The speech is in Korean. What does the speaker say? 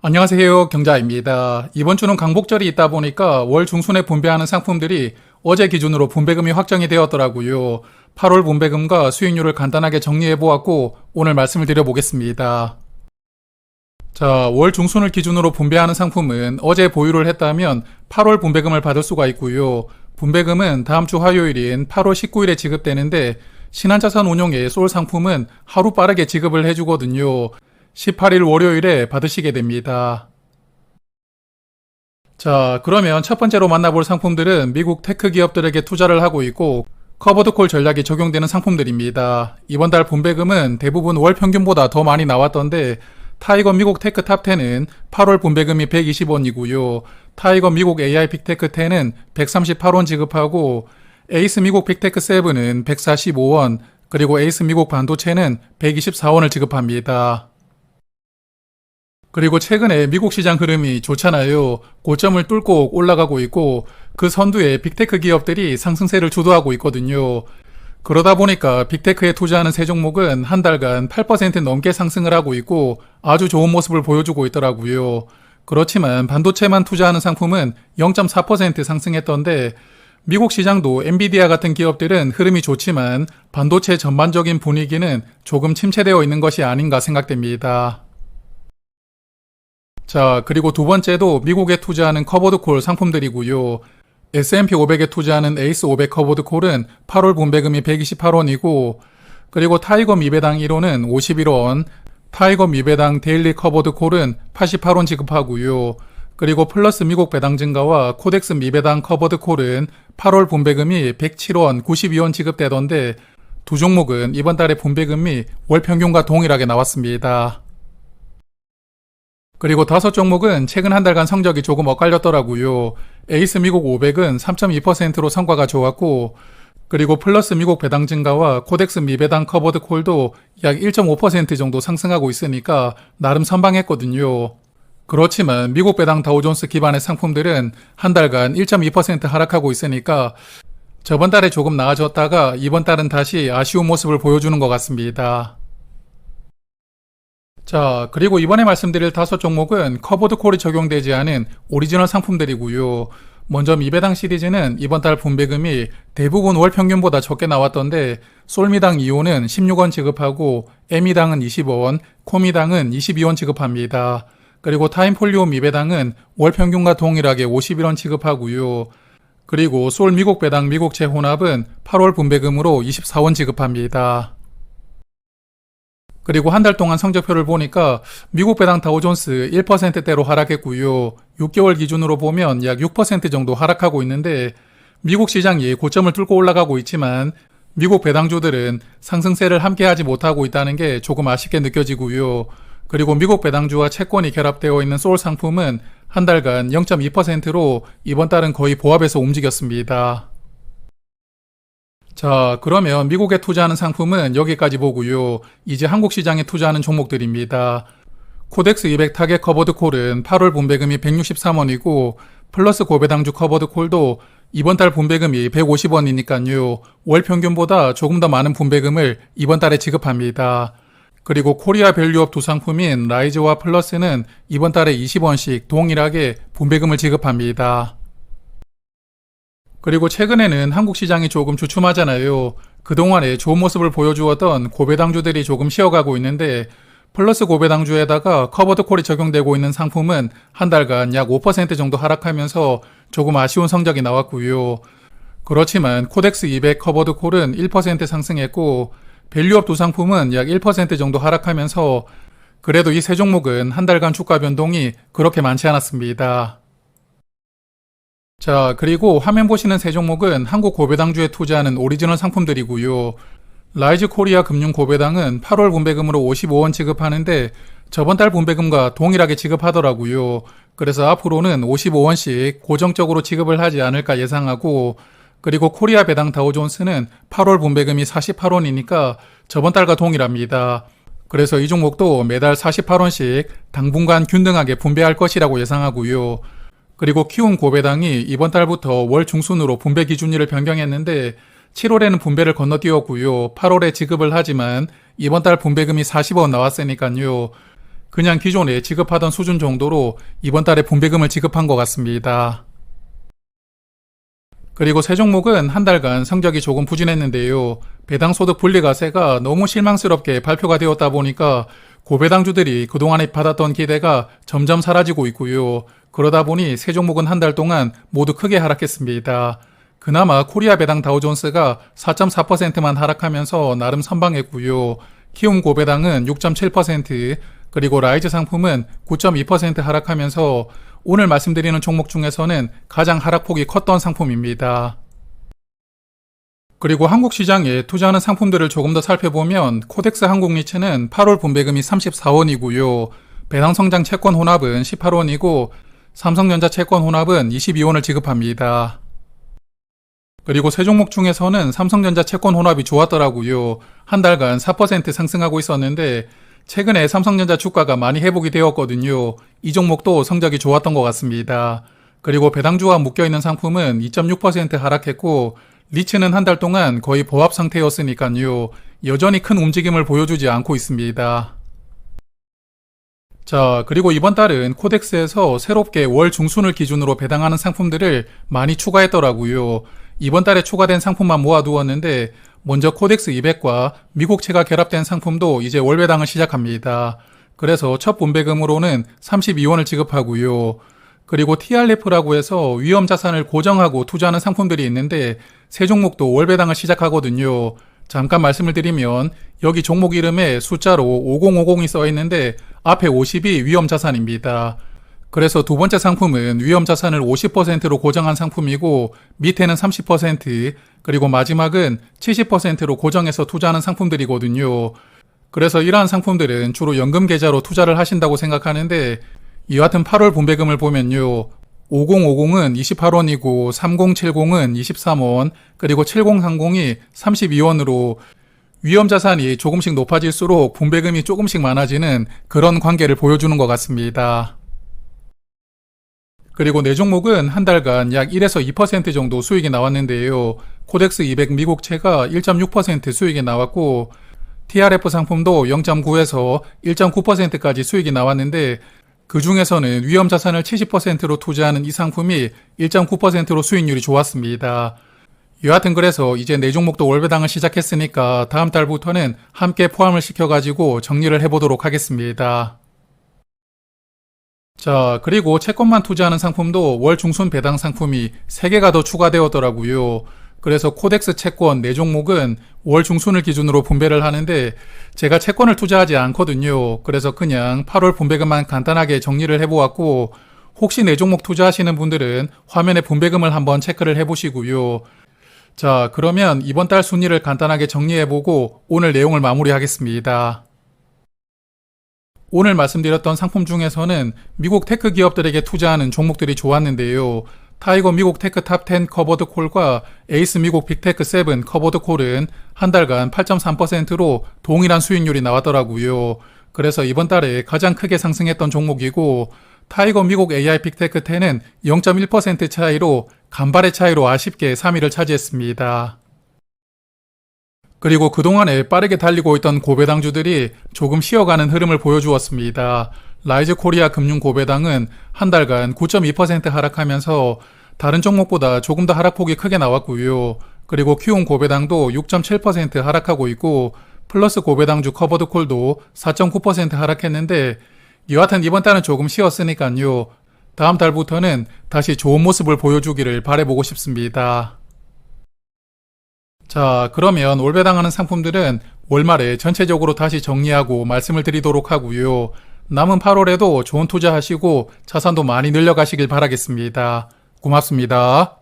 안녕하세요. 경자입니다. 이번 주는 강복절이 있다 보니까 월 중순에 분배하는 상품들이 어제 기준으로 분배금이 확정이 되었더라고요. 8월 분배금과 수익률을 간단하게 정리해 보았고 오늘 말씀을 드려보겠습니다. 자, 월 중순을 기준으로 분배하는 상품은 어제 보유를 했다면 8월 분배금을 받을 수가 있고요. 분배금은 다음 주 화요일인 8월 19일에 지급되는데 신한자산운용의 솔 상품은 하루 빠르게 지급을 해주거든요. 18일 월요일에 받으시게 됩니다. 자, 그러면 첫 번째로 만나볼 상품들은 미국 테크 기업들에게 투자를 하고 있고 커버드콜 전략이 적용되는 상품들입니다. 이번 달 분배금은 대부분 월 평균보다 더 많이 나왔던데 타이거 미국 테크 탑10은 8월 분배금이 120원이고요. 타이거 미국 AI 빅테크 10은 138원 지급하고 에이스 미국 빅테크 7은 145원, 그리고 에이스 미국 반도체는 124원을 지급합니다. 그리고 최근에 미국 시장 흐름이 좋잖아요. 고점을 뚫고 올라가고 있고 그 선두에 빅테크 기업들이 상승세를 주도하고 있거든요. 그러다 보니까 빅테크에 투자하는 세 종목은 한 달간 8% 넘게 상승을 하고 있고 아주 좋은 모습을 보여주고 있더라고요. 그렇지만 반도체만 투자하는 상품은 0.4% 상승했던데 미국 시장도 엔비디아 같은 기업들은 흐름이 좋지만 반도체 전반적인 분위기는 조금 침체되어 있는 것이 아닌가 생각됩니다. 자, 그리고 두 번째도 미국에 투자하는 커버드콜 상품들이고요. S&P 500에 투자하는 에이스 500 커버드콜은 8월 분배금이 128원이고, 그리고 타이거 미배당 1호는 51원, 타이거 미배당 데일리 커버드콜은 88원 지급하고요. 그리고 플러스 미국 배당 증가와 코덱스 미배당 커버드콜은 8월 분배금이 107원, 92원 지급되던데 두 종목은 이번 달에 분배금이 월 평균과 동일하게 나왔습니다. 그리고 다섯 종목은 최근 한 달간 성적이 조금 엇갈렸더라고요. 에이스 미국 500은 3.2%로 성과가 좋았고, 그리고 플러스 미국 배당 증가와 코덱스 미배당 커버드 콜도 약 1.5% 정도 상승하고 있으니까 나름 선방했거든요. 그렇지만 미국 배당 다우존스 기반의 상품들은 한 달간 1.2% 하락하고 있으니까 저번 달에 조금 나아졌다가 이번 달은 다시 아쉬운 모습을 보여주는 것 같습니다. 자, 그리고 이번에 말씀드릴 다섯 종목은 커버드 콜이 적용되지 않은 오리지널 상품들이고요. 먼저 미배당 시리즈는 이번 달 분배금이 대부분 월 평균보다 적게 나왔던데 솔미당 2호는 16원 지급하고 에미당은 20원, 코미당은 22원 지급합니다. 그리고 타임폴리오 미배당은 월 평균과 동일하게 51원 지급하고요. 그리고 솔 미국 배당 미국채 혼합은 8월 분배금으로 24원 지급합니다. 그리고 한 달 동안 성적표를 보니까 미국 배당 다우존스 1%대로 하락했고요. 6개월 기준으로 보면 약 6% 정도 하락하고 있는데 미국 시장이 고점을 뚫고 올라가고 있지만 미국 배당주들은 상승세를 함께하지 못하고 있다는 게 조금 아쉽게 느껴지고요. 그리고 미국 배당주와 채권이 결합되어 있는 솔 상품은 한 달간 0.2%로 이번 달은 거의 보합해서 움직였습니다. 자, 그러면 미국에 투자하는 상품은 여기까지 보고요. 이제 한국 시장에 투자하는 종목들입니다. 코덱스 200 타겟 커버드 콜은 8월 분배금이 163원이고 플러스 고배당주 커버드 콜도 이번 달 분배금이 150원이니까요. 월 평균보다 조금 더 많은 분배금을 이번 달에 지급합니다. 그리고 코리아 밸류업 두 상품인 라이즈와 플러스는 이번 달에 20원씩 동일하게 분배금을 지급합니다. 그리고 최근에는 한국 시장이 조금 주춤하잖아요. 그동안에 좋은 모습을 보여주었던 고배당주들이 조금 쉬어가고 있는데 플러스 고배당주에다가 커버드 콜이 적용되고 있는 상품은 한 달간 약 5% 정도 하락하면서 조금 아쉬운 성적이 나왔고요. 그렇지만 코덱스 200 커버드 콜은 1% 상승했고 밸류업 두 상품은 약 1% 정도 하락하면서 그래도 이 세 종목은 한 달간 주가 변동이 그렇게 많지 않았습니다. 자, 그리고 화면 보시는 세 종목은 한국 고배당주에 투자하는 오리지널 상품들이고요. 라이즈 코리아 금융 고배당은 8월 분배금으로 55원 지급하는데 저번 달 분배금과 동일하게 지급하더라고요. 그래서 앞으로는 55원씩 고정적으로 지급을 하지 않을까 예상하고, 그리고 코리아 배당 다우존스는 8월 분배금이 48원이니까 저번 달과 동일합니다. 그래서 이 종목도 매달 48원씩 당분간 균등하게 분배할 것이라고 예상하고요. 그리고 키움 고배당이 이번 달부터 월 중순으로 분배 기준일을 변경했는데 7월에는 분배를 건너뛰었고요. 8월에 지급을 하지만 이번 달 분배금이 40원 나왔으니까요. 그냥 기존에 지급하던 수준 정도로 이번 달에 분배금을 지급한 것 같습니다. 그리고 세 종목은 한 달간 성적이 조금 부진했는데요. 배당소득 분리과세가 너무 실망스럽게 발표가 되었다 보니까 고배당주들이 그동안에 받았던 기대가 점점 사라지고 있고요. 그러다 보니 세 종목은 한 달 동안 모두 크게 하락했습니다. 그나마 코리아 배당 다우존스가 4.4%만 하락하면서 나름 선방했고요. 키움 고배당은 6.7%, 그리고 라이즈 상품은 9.2% 하락하면서 오늘 말씀드리는 종목 중에서는 가장 하락폭이 컸던 상품입니다. 그리고 한국 시장에 투자하는 상품들을 조금 더 살펴보면 코덱스 한국리츠는 8월 분배금이 34원이고요. 배당성장 채권 혼합은 18원이고 삼성전자 채권 혼합은 22원을 지급합니다. 그리고 세 종목 중에서는 삼성전자 채권 혼합이 좋았더라고요. 한 달간 4% 상승하고 있었는데 최근에 삼성전자 주가가 많이 회복이 되었거든요. 이 종목도 성적이 좋았던 것 같습니다. 그리고 배당주와 묶여있는 상품은 2.6% 하락했고 리츠는 한 달 동안 거의 보합 상태였으니까요. 여전히 큰 움직임을 보여주지 않고 있습니다. 자, 그리고 이번 달은 코덱스에서 새롭게 월 중순을 기준으로 배당하는 상품들을 많이 추가했더라고요. 이번 달에 추가된 상품만 모아두었는데 먼저 코덱스 200과 미국채가 결합된 상품도 이제 월 배당을 시작합니다. 그래서 첫 분배금으로는 32원을 지급하고요. 그리고 TRF라고 해서 위험자산을 고정하고 투자하는 상품들이 있는데 세 종목도 월 배당을 시작하거든요. 잠깐 말씀을 드리면 여기 종목 이름에 숫자로 5050이 써 있는데 앞에 50이 위험자산입니다. 그래서 두 번째 상품은 위험자산을 50%로 고정한 상품이고 밑에는 30%, 그리고 마지막은 70%로 고정해서 투자하는 상품들이거든요. 그래서 이러한 상품들은 주로 연금 계좌로 투자를 하신다고 생각하는데 여하튼 8월 분배금을 보면요. 5050은 28원이고 3070은 23원, 그리고 7030이 32원으로 위험자산이 조금씩 높아질수록 분배금이 조금씩 많아지는 그런 관계를 보여주는 것 같습니다. 그리고 네 종목은 한 달간 약 1에서 2% 정도 수익이 나왔는데요. 코덱스 200 미국채가 1.6% 수익이 나왔고 TRF 상품도 0.9에서 1.9%까지 수익이 나왔는데 그 중에서는 위험자산을 70%로 투자하는 이 상품이 1.9%로 수익률이 좋았습니다. 여하튼 그래서 이제 네 종목도 월배당을 시작했으니까 다음 달부터는 함께 포함을 시켜가지고 정리를 해보도록 하겠습니다. 자, 그리고 채권만 투자하는 상품도 월 중순 배당 상품이 3개가 더 추가되었더라고요. 그래서 코덱스 채권 4종목은 월 중순을 기준으로 분배를 하는데 제가 채권을 투자하지 않거든요. 그래서 그냥 8월 분배금만 간단하게 정리를 해보았고 혹시 4종목 투자하시는 분들은 화면에 분배금을 한번 체크를 해보시고요. 자, 그러면 이번 달 순위를 간단하게 정리해보고 오늘 내용을 마무리하겠습니다. 오늘 말씀드렸던 상품 중에서는 미국 테크 기업들에게 투자하는 종목들이 좋았는데요. 타이거 미국 테크 탑10 커버드 콜과 에이스 미국 빅테크 7 커버드 콜은 한 달간 8.3%로 동일한 수익률이 나왔더라고요. 그래서 이번 달에 가장 크게 상승했던 종목이고 타이거 미국 AI 빅테크 10은 0.1% 차이로 간발의 차이로 아쉽게 3위를 차지했습니다. 그리고 그동안에 빠르게 달리고 있던 고배당주들이 조금 쉬어가는 흐름을 보여주었습니다. 라이즈 코리아 금융 고배당은 한 달간 9.2% 하락하면서 다른 종목보다 조금 더 하락폭이 크게 나왔고요. 그리고 키움 고배당도 6.7% 하락하고 있고 플러스 고배당주 커버드콜도 4.9% 하락했는데 여하튼 이번 달은 조금 쉬었으니까요. 다음 달부터는 다시 좋은 모습을 보여주기를 바라보고 싶습니다. 자, 그러면 올배당하는 상품들은 월말에 전체적으로 다시 정리하고 말씀을 드리도록 하고요. 남은 8월에도 좋은 투자하시고 자산도 많이 늘려가시길 바라겠습니다. 고맙습니다.